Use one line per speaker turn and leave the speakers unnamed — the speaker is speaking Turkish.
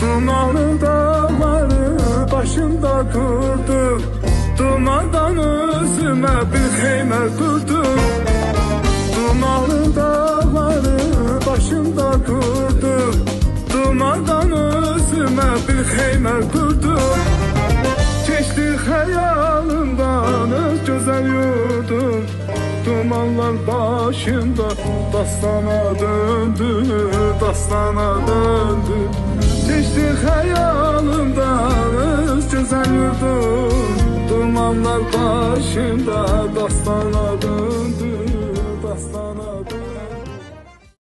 Dumanlı dağları başımda durdu, dumandan özüme bir heyme kurdum. Dumanlı dağları başımda durdu, dumandan özüme bir heyme kurdum. Geçti hayalımdan öz güzel yurdum, dumanlar başımda dastana döndü, dastana döndü. Geçti hayalımdan öz güzel yurdum, dumanlar başımda